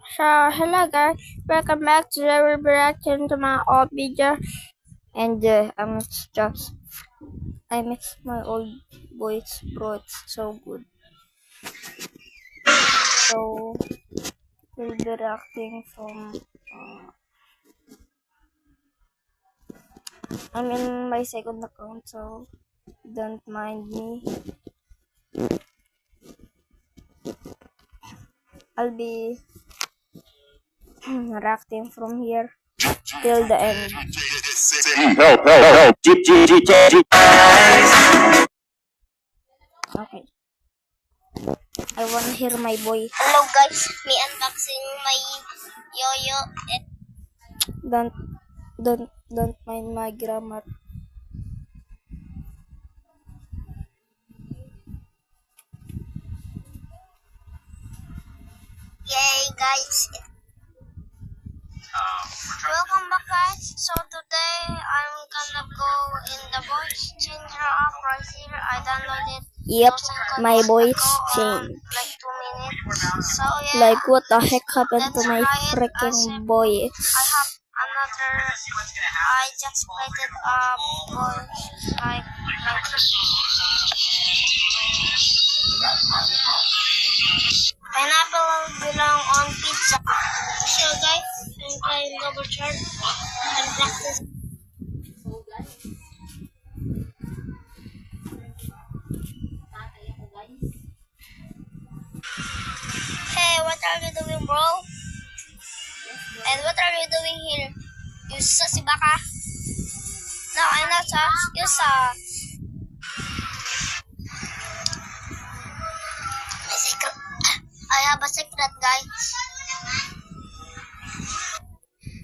So, hello guys, welcome back to the reaction to my old video. And I miss my old voice, bro. It's so good. So, we'll be reacting from. I'm in my second account, so don't mind me. I'll be reacting from here till the end. Help. Okay. I wanna hear my boy. Hello guys, me unboxing my yoyo. Don't mind my grammar. Yay guys. Welcome back guys. So today I'm gonna go in the voice changer app right here. I downloaded. Yep, my voice changed. Like 2 minutes. So yeah. Like what the heck happened to my freaking voice? I have another. I just created a voice like pineapple belong on pizza. So guys, I'm trying double chart and practice. Hey, what are you doing, bro? And what are you doing here? You sassy baka? No, I'm not sus. You sus. I have a secret, guys.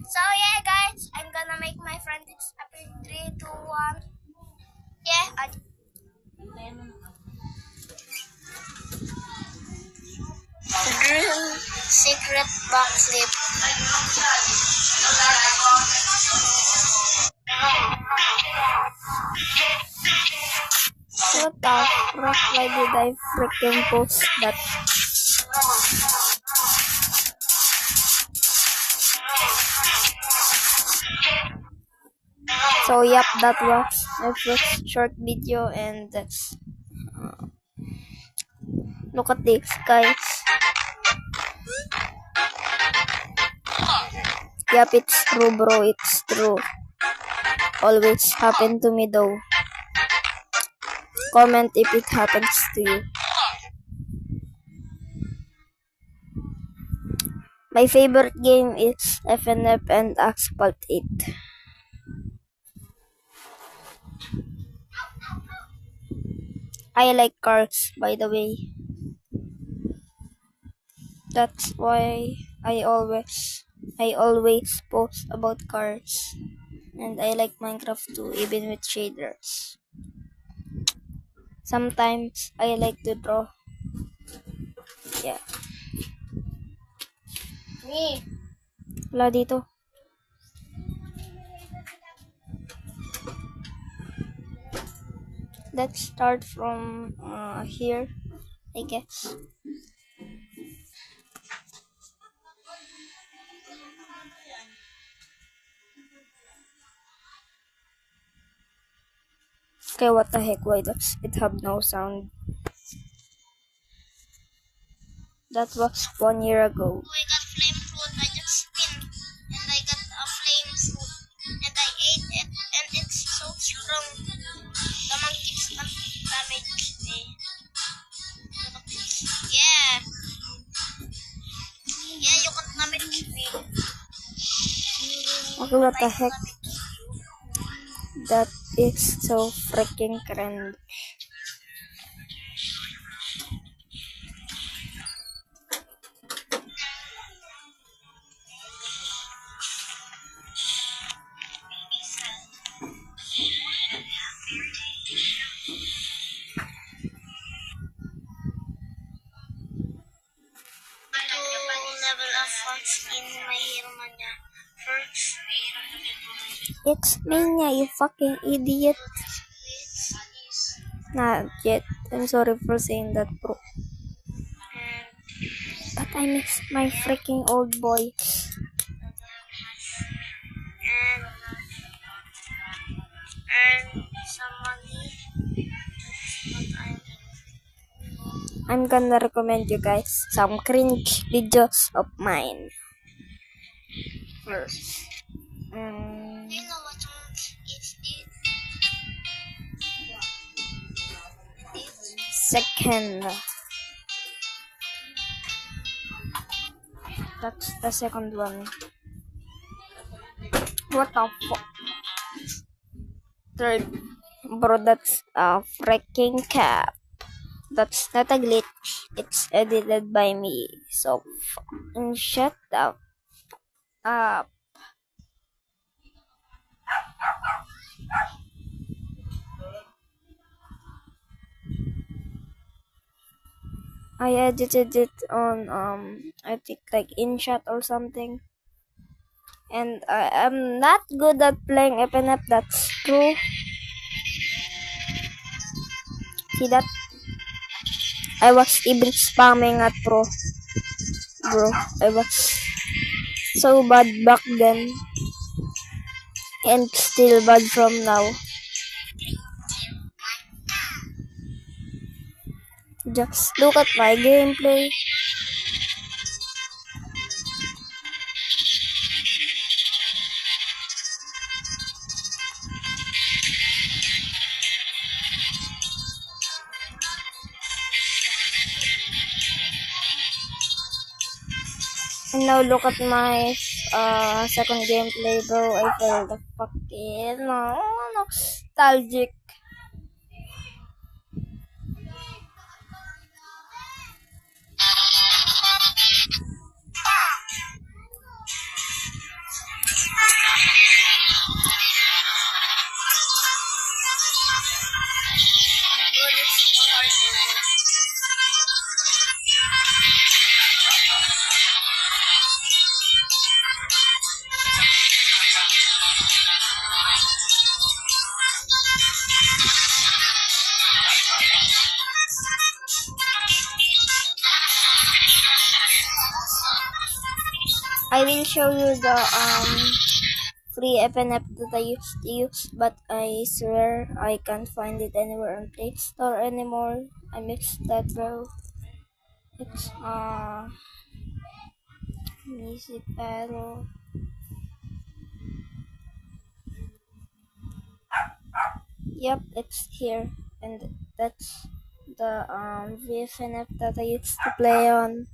So yeah, guys, I'm gonna make my friend disappear. 3, 2, 1. Yeah, Dream secret box lip. What the fuck? Why did I freaking post that? So yep, that was my first short video, and look at this, guys. Yep, it's true, bro. It's true. Always happen to me, though. Comment if it happens to you. My favorite game is FNF and Asphalt 8. I like cars, by the way. That's why I always post about cars. And I like Minecraft too, even with shaders. Sometimes I like to draw. Yeah. Me. Wala dito. Let's start from here, I guess. Okay, what the heck? Why does it have no sound? That was 1 year ago. I got flame fruit. I just spin and I got a flame fruit and I ate it and it's so strong. The monkeys can't damage me. Yeah. Yeah, you can't damage me. Okay, what the heck? That is so freaking cringe. Level of funds in my hero mania. First, It's Mania, you fucking idiot. Not yet. I'm sorry for saying that, bro. But I miss my freaking old boy. And some money. I'm gonna recommend you guys some cringe videos of mine. First, You know what song is it? second, that's the second one. What the fuck? Third, bro, that's a freaking cap. That's not a glitch. It's edited by me. So fucking shut up. I edited it on I think like InShot or something. And I am not good at playing FNF, that's true. See that? I was even spamming at pro. Bro, I was so bad back then. And still bad from now. Just look at my gameplay. And now look at my second gameplay, bro. I feel the fucking nostalgic. I will show you the free FNF that I used to use, but I swear I can't find it anywhere on Play Store anymore. I missed that, bro. It's music battle. Yep, it's here, and that's the VFNF that I used to play on.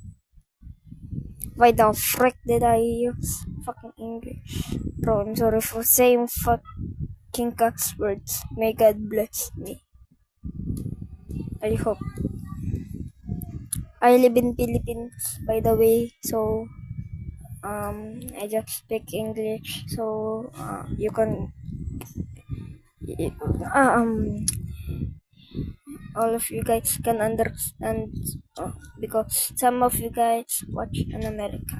Why the frick did I use fucking English? Bro, I'm sorry for saying fucking cuss words. May God bless me. I hope. I live in Philippines, by the way, so I just speak English, so you can all of you guys can understand because some of you guys watch in America.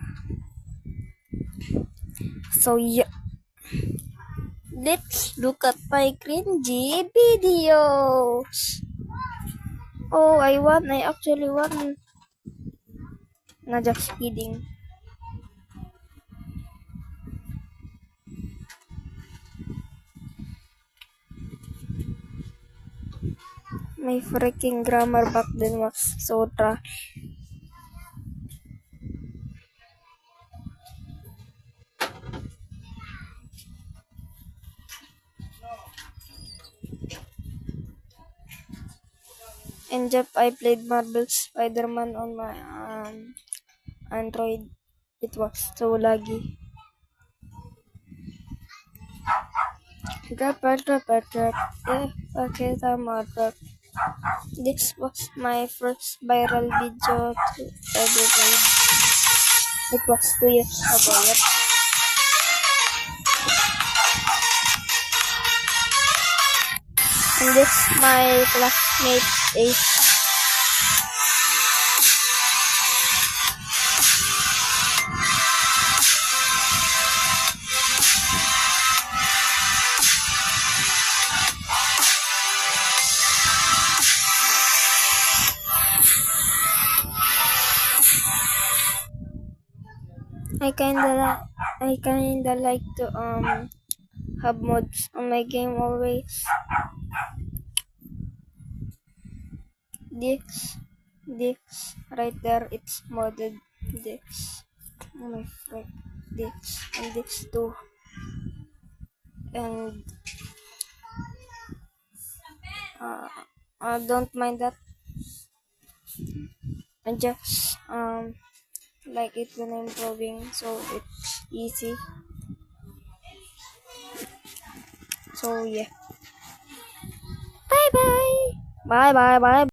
So yeah, let's look at my cringy videos. Oh, I won. I actually won. Not just kidding. My freaking grammar back then was so trash. And Jeff, I played Marvel Spider-Man on my Android. It was so laggy. This was my first viral video to ever made. It was 2 years ago. Yep. And this my classmate is I kinda like to have mods on my game always. This right there, it's modded. This, oh my frick, this and this too, and I don't mind that. I just like it when I'm drawing, so it's easy. So yeah, bye bye, bye bye bye.